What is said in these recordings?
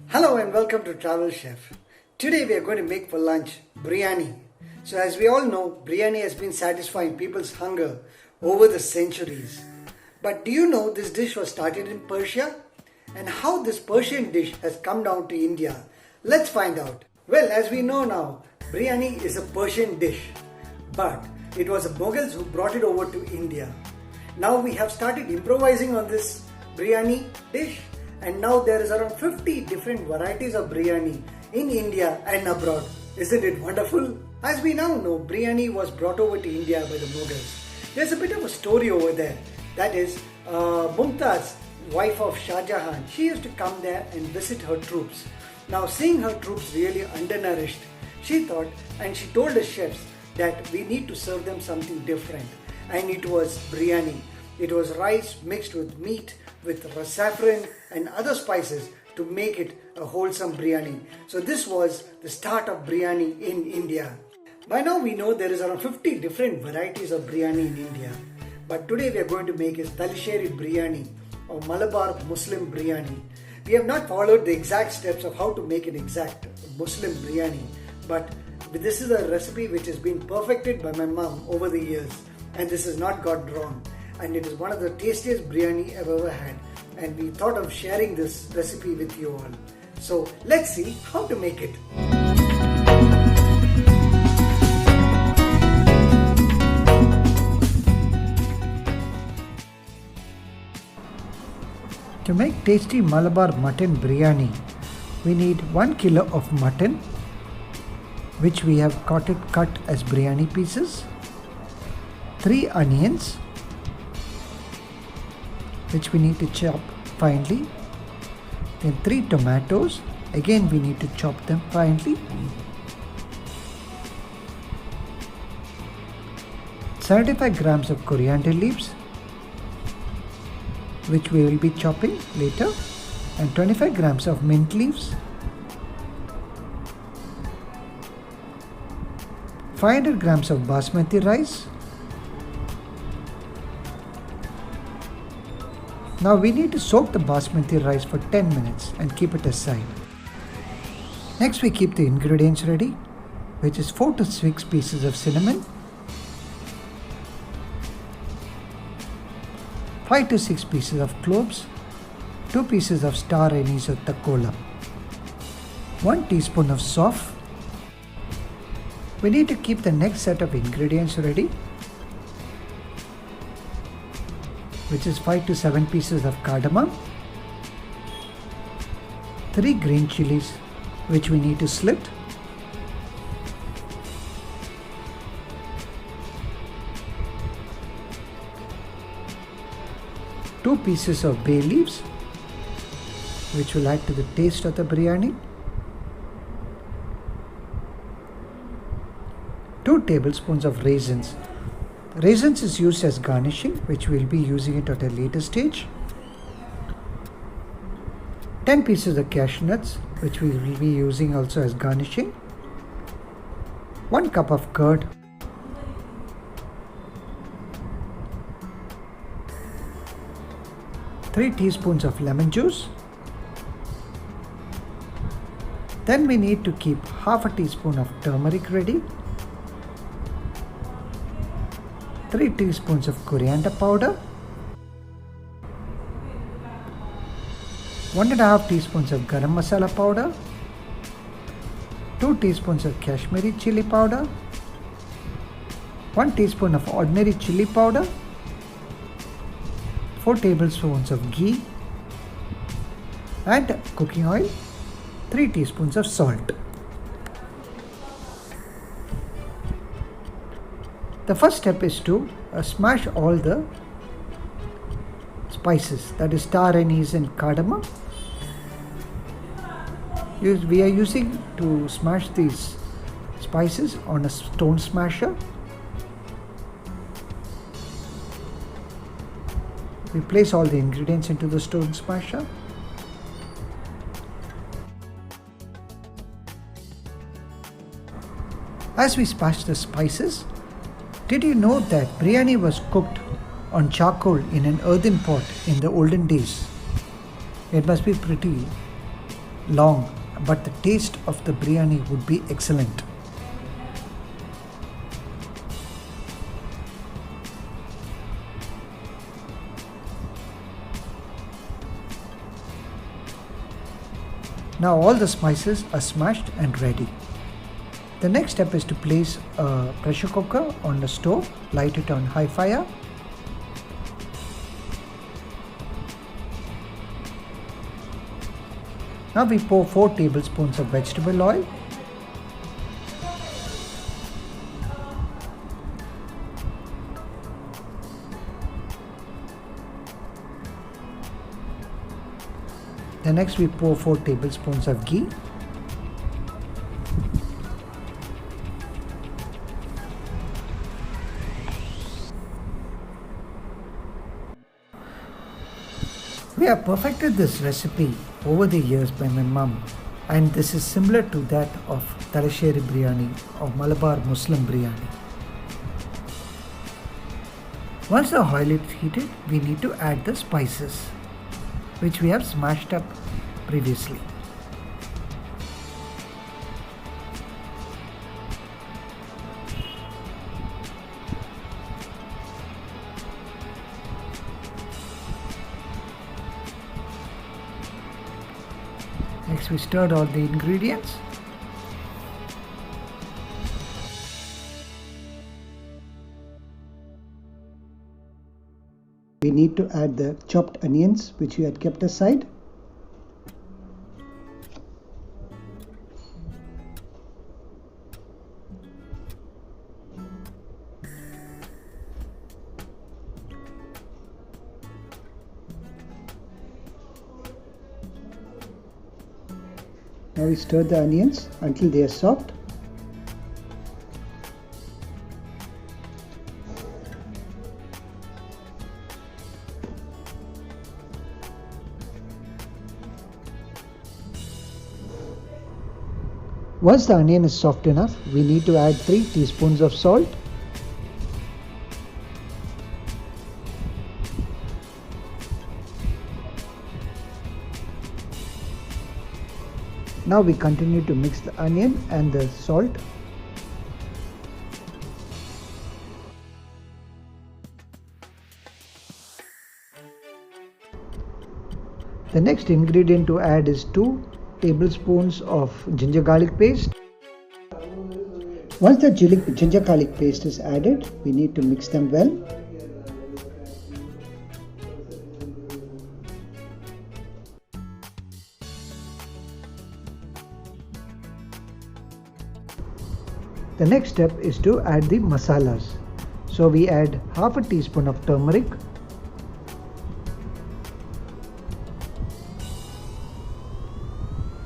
Hello and welcome to Travel Chef. Today we are going to make for lunch biryani. So as we all know, biryani has been satisfying people's hunger over the centuries. But do you know this dish was started in Persia? And how this Persian dish has come down to India? Let's find out. Well, as we know now, biryani is a Persian dish. But it was the Mughals who brought it over to India. Now we have started improvising on this biryani dish. And now there is around 50 different varieties of biryani in India and abroad. Isn't it wonderful? As we now know, biryani was brought over to India by the Mughals. There's a bit of a story over there. That is, Mumtaz, wife of Shah Jahan, she used to come there and visit her troops. Now seeing her troops really undernourished, she thought and she told the chefs that we need to serve them something different. And it was biryani. It was rice mixed with meat, with saffron and other spices to make it a wholesome biryani. So this was the start of biryani in India. By now we know there is around 50 different varieties of biryani in India. But today we are going to make is Talisheri biryani or Malabar Muslim biryani. We have not followed the exact steps of how to make an exact Muslim biryani. But this is a recipe which has been perfected by my mom over the years. And this has not got wrong. And it is one of the tastiest biryani I've ever had. And we thought of sharing this recipe with you all. So let's see how to make it. To make tasty Malabar Mutton Biryani, we need 1 kilo of mutton, which we have cut as biryani pieces, 3 onions, which we need to chop finely, then 3 tomatoes, again we need to chop them finely, 75 grams of coriander leaves, which we will be chopping later, and 25 grams of mint leaves, 500 grams of basmati rice. Now we need to soak the basmati rice for 10 minutes and keep it aside. Next we keep the ingredients ready, which is 4 to 6 pieces of cinnamon, 5 to 6 pieces of cloves, 2 pieces of star anise or takola, 1 teaspoon of soft. We need to keep the next set of ingredients ready, which is 5 to 7 pieces of cardamom, 3 green chilies which we need to slit, 2 pieces of bay leaves which will add to the taste of the biryani, 2 tablespoons of raisins. Raisins is used as garnishing, which we will be using it at a later stage. 10 pieces of cashew nuts, which we will be using also as garnishing. 1 cup of curd. 3 teaspoons of lemon juice. Then we need to keep half a teaspoon of turmeric ready. 3 teaspoons of coriander powder, 1.5 teaspoons of garam masala powder, 2 teaspoons of Kashmiri chili powder, 1 teaspoon of ordinary chili powder, 4 tablespoons of ghee, and cooking oil, 3 teaspoons of salt. The first step is to smash all the spices, that is star anise and cardamom. We are using to smash these spices on a stone smasher. We place all the ingredients into the stone smasher. As we smash the spices, did you know that biryani was cooked on charcoal in an earthen pot in the olden days? It must be pretty long, but the taste of the biryani would be excellent. Now all the spices are smashed and ready. The next step is to place a pressure cooker on the stove, light it on high fire. Now we pour 4 tablespoons of vegetable oil. The next we pour 4 tablespoons of ghee. We have perfected this recipe over the years by my mum, and this is similar to that of Talasheri biryani or Malabar Muslim biryani. Once the oil is heated, we need to add the spices, which we have smashed up previously. Next we stirred all the ingredients. We need to add the chopped onions which we had kept aside. Now we stir the onions until they are soft. Once the onion is soft enough, we need to add 3 teaspoons of salt. Now we continue to mix the onion and the salt. The next ingredient to add is 2 tablespoons of ginger garlic paste. Once the ginger garlic paste is added, we need to mix them well. The next step is to add the masalas. So we add half a teaspoon of turmeric,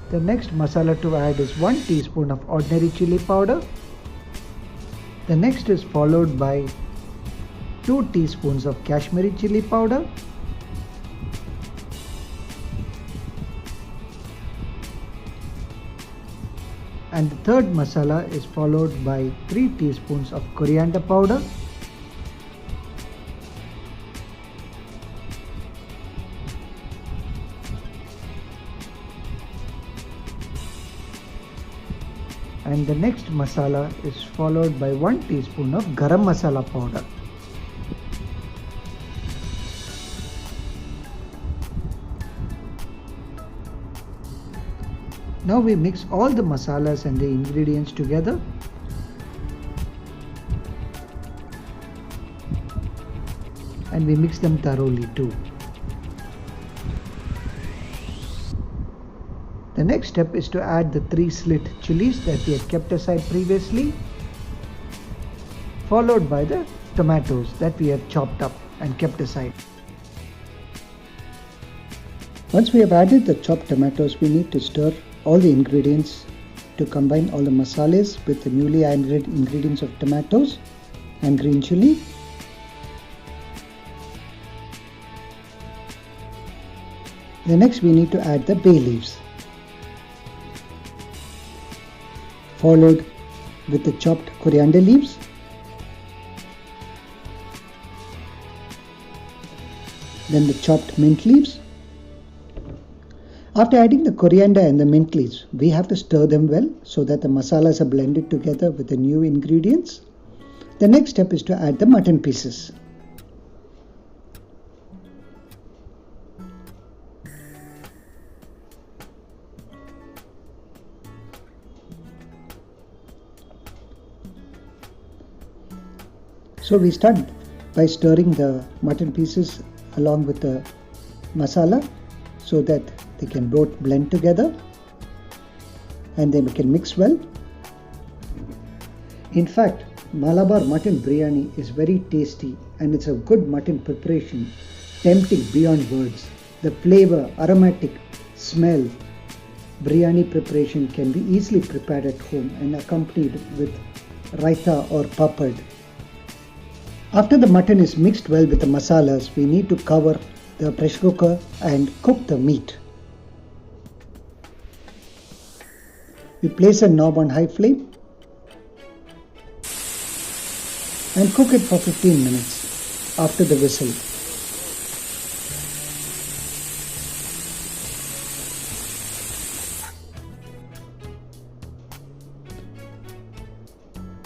the next masala to add is 1 teaspoon of ordinary chili powder. The next is followed by 2 teaspoons of Kashmiri chili powder. And the third masala is followed by 3 teaspoons of coriander powder. And the next masala is followed by 1 teaspoon of garam masala powder. Now we mix all the masalas and the ingredients together. And we mix them thoroughly too. The next step is to add the 3 slit chilies that we had kept aside previously, followed by the tomatoes that we had chopped up and kept aside. Once we have added the chopped tomatoes, we need to stir all the ingredients to combine all the masalas with the newly added ingredients of tomatoes and green chili. The next we need to add the bay leaves, followed with the chopped coriander leaves, then the chopped mint leaves, After adding the coriander and the mint leaves, we have to stir them well so that the masalas are blended together with the new ingredients. The next step is to add the mutton pieces. So we start by stirring the mutton pieces along with the masala so that they can both blend together and they can mix well. In fact, Malabar Mutton Biryani is very tasty and it's a good mutton preparation, tempting beyond words. The flavor, aromatic smell, biryani preparation can be easily prepared at home and accompanied with raitha or papad. After the mutton is mixed well with the masalas, we need to cover the pressure cooker and cook the meat. We place a knob on high flame and cook it for 15 minutes after the whistle.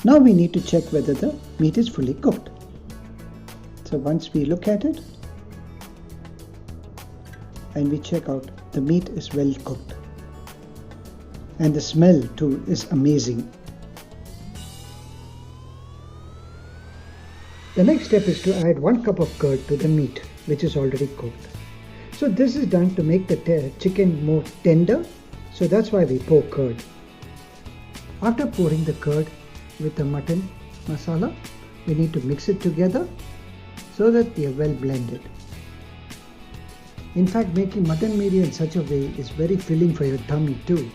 Now we need to check whether the meat is fully cooked. So once we look at it and we check out, the meat is well cooked and the smell too is amazing. The next step is to add 1 cup of curd to the meat which is already cooked. So this is done to make the chicken more tender, so that's why we pour curd. After pouring the curd with the mutton masala, we need to mix it together so that they are well blended. In fact, making mutton biryani in such a way is very filling for your tummy too.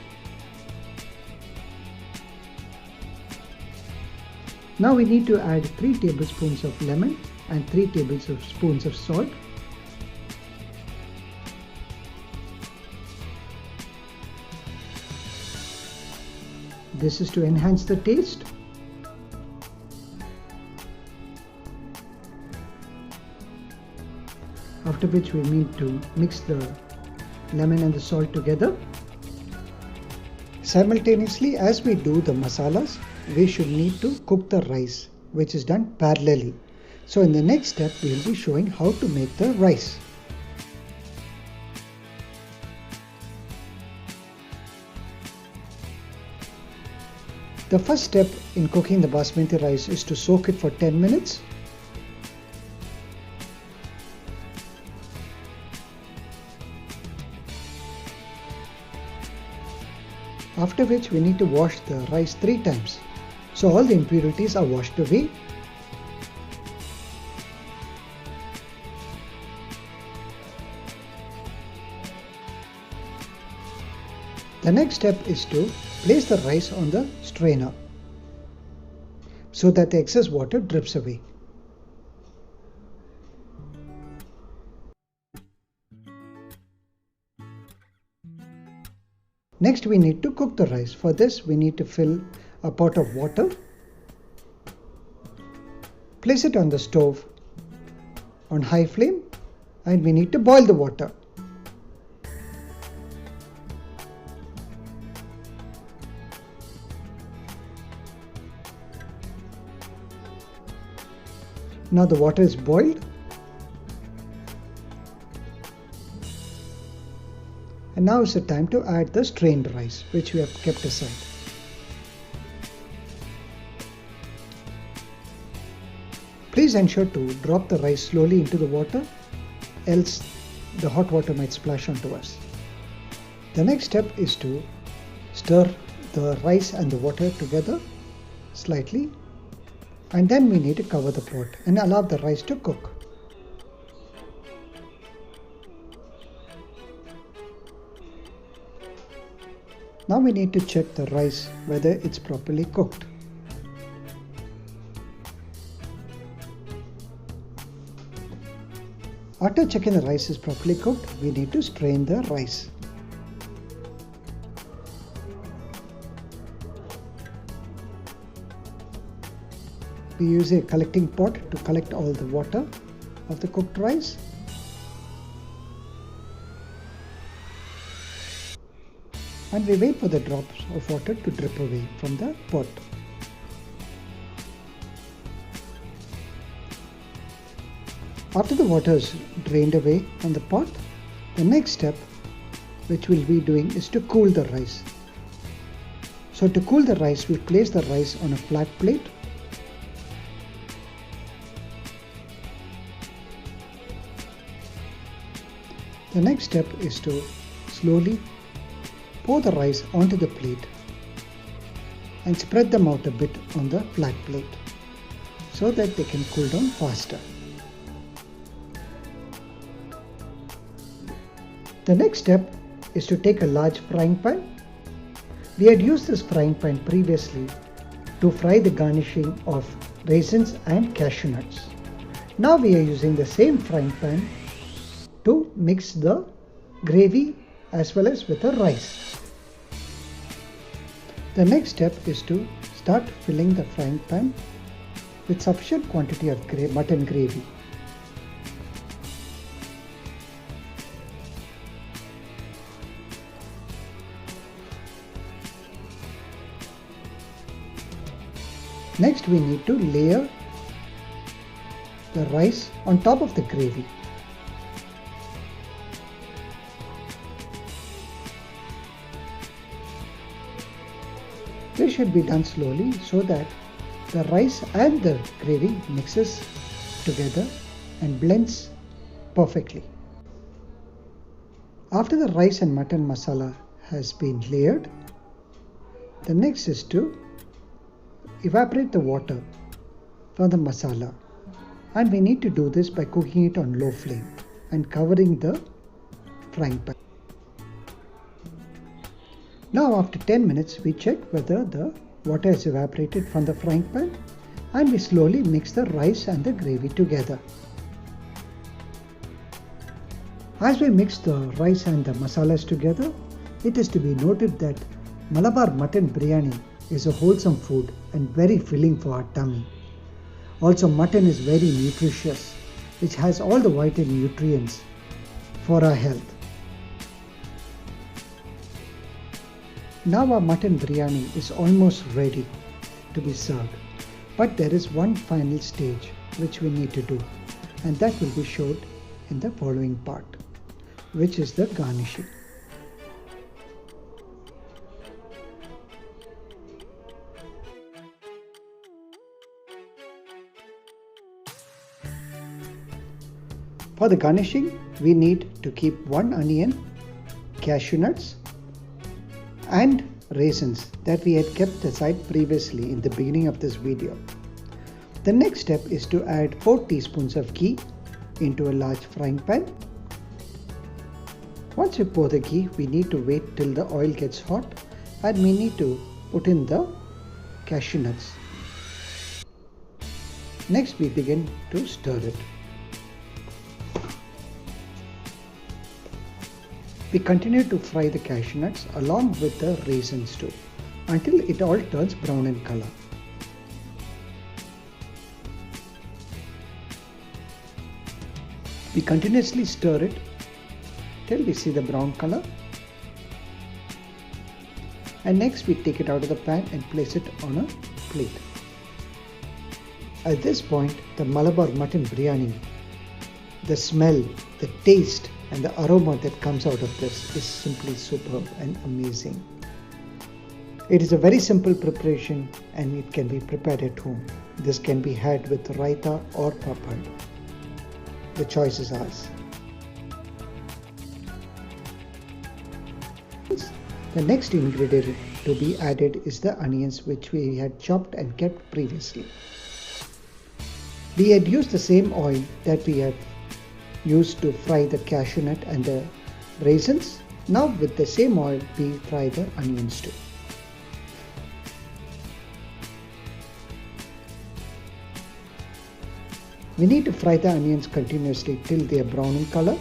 Now we need to add 3 tablespoons of lemon and 3 tablespoons of salt. This is to enhance the taste. After which we need to mix the lemon and the salt together. Simultaneously, as we do the masalas, we should need to cook the rice, which is done parallelly. So in the next step, we will be showing how to make the rice. The first step in cooking the basmati rice is to soak it for 10 minutes. After which we need to wash the rice 3 times. So all the impurities are washed away. The next step is to place the rice on the strainer so that the excess water drips away. Next we need to cook the rice. For this we need to fill a pot of water, place it on the stove on high flame, and we need to boil the water. Now the water is boiled. And now is the time to add the strained rice, which we have kept aside. Please ensure to drop the rice slowly into the water, else the hot water might splash onto us. The next step is to stir the rice and the water together slightly, and then we need to cover the pot and allow the rice to cook. Now we need to check the rice whether it's properly cooked. After checking the rice is properly cooked, we need to strain the rice. We use a collecting pot to collect all the water of the cooked rice. and we wait for the drops of water to drip away from the pot. After the water is drained away from the pot, the next step which we'll be doing is to cool the rice. So to cool the rice, we place the rice on a flat plate. The next step is to slowly pour the rice onto the plate and spread them out a bit on the flat plate so that they can cool down faster. The next step is to take a large frying pan. We had used this frying pan previously to fry the garnishing of raisins and cashew nuts. Now we are using the same frying pan to mix the gravy as well as with the rice. The next step is to start filling the frying pan with sufficient quantity of mutton gravy. Next we need to layer the rice on top of the gravy. This should be done slowly so that the rice and the gravy mixes together and blends perfectly. After the rice and mutton masala has been layered, the next is to evaporate the water from the masala, and we need to do this by cooking it on low flame and covering the frying pan. Now after 10 minutes we check whether the water is evaporated from the frying pan, and we slowly mix the rice and the gravy together. As we mix the rice and the masalas together, it is to be noted that Malabar Mutton Biryani is a wholesome food and very filling for our tummy. Also, mutton is very nutritious, which has all the vital nutrients for our health. Now our mutton biryani is almost ready to be served, but there is one final stage which we need to do, and that will be showed in the following part, which is the garnishing. For the garnishing, we need to keep 1 onion, cashew nuts, and raisins that we had kept aside previously in the beginning of this video. The next step is to add 4 teaspoons of ghee into a large frying pan. Once we pour the ghee, we need to wait till the oil gets hot, and we need to put in the cashew nuts. Next we begin to stir it. We continue to fry the cashew nuts along with the raisins too, until it all turns brown in color. We continuously stir it till we see the brown color, and next we take it out of the pan and place it on a plate. At this point, the Malabar Mutton Biryani, the smell, the taste and the aroma that comes out of this is simply superb and amazing. It is a very simple preparation and it can be prepared at home. This can be had with raitha or papad. The choice is ours. The next ingredient to be added is the onions, which we had chopped and kept previously. We had used the same oil that we had used to fry the cashew nut and the raisins. Now with the same oil we fry the onions too. We need to fry the onions continuously till they are brown in color,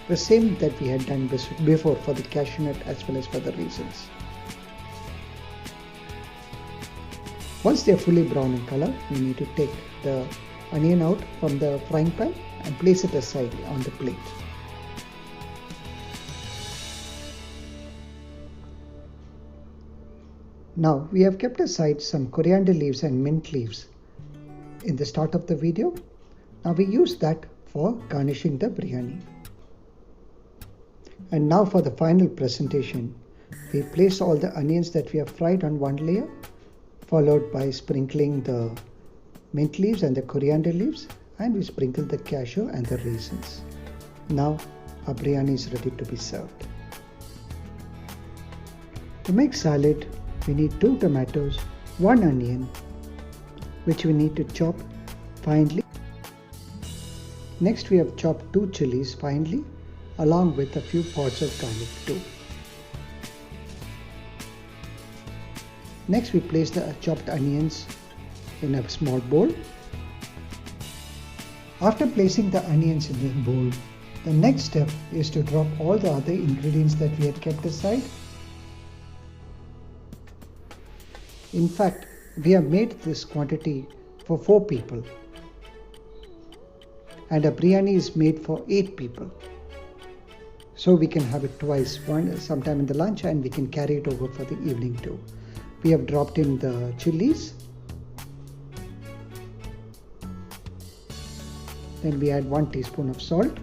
the same that we had done before for the cashew nut as well as for the raisins. Once they are fully brown in color, we need to take the onion out from the frying pan and place it aside on the plate. Now we have kept aside some coriander leaves and mint leaves in the start of the video. Now we use that for garnishing the biryani. And now for the final presentation, we place all the onions that we have fried on one layer, followed by sprinkling the mint leaves and the coriander leaves, and we sprinkle the cashew and the raisins. Now our biryani is ready to be served. To make salad, we need 2 tomatoes, 1 onion, which we need to chop finely. Next we have chopped 2 chilies finely, along with a few pods of garlic too. Next we place the chopped onions in a small bowl. After placing the onions in the bowl, the next step is to drop all the other ingredients that we had kept aside. In fact, we have made this quantity for 4 people, and a biryani is made for 8 people. So we can have it twice, one sometime in the lunch, and we can carry it over for the evening too. We have dropped in the chilies. Then we add 1 teaspoon of salt.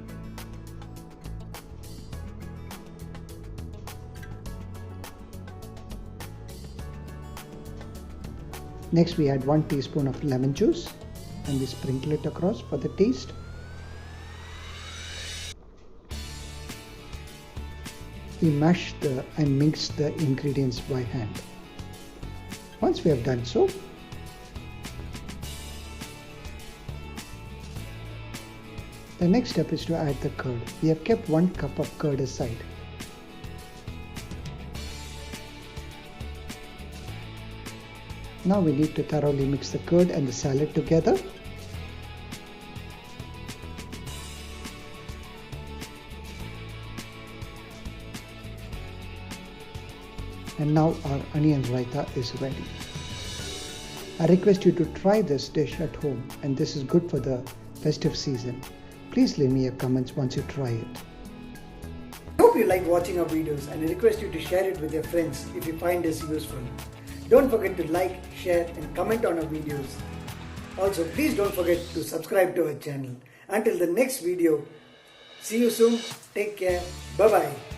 Next we add 1 teaspoon of lemon juice and we sprinkle it across for the taste. We mash and mix the ingredients by hand. Once we have done so, the next step is to add the curd. We have kept 1 cup of curd aside. Now we need to thoroughly mix the curd and the salad together. And now our onion raitha is ready. I request you to try this dish at home, and this is good for the festive season. Please leave me your comments once you try it. I hope you like watching our videos, and I request you to share it with your friends if you find this useful. Don't forget to like, share and comment on our videos. Also, please don't forget to subscribe to our channel. Until the next video, see you soon. Take care. Bye-bye.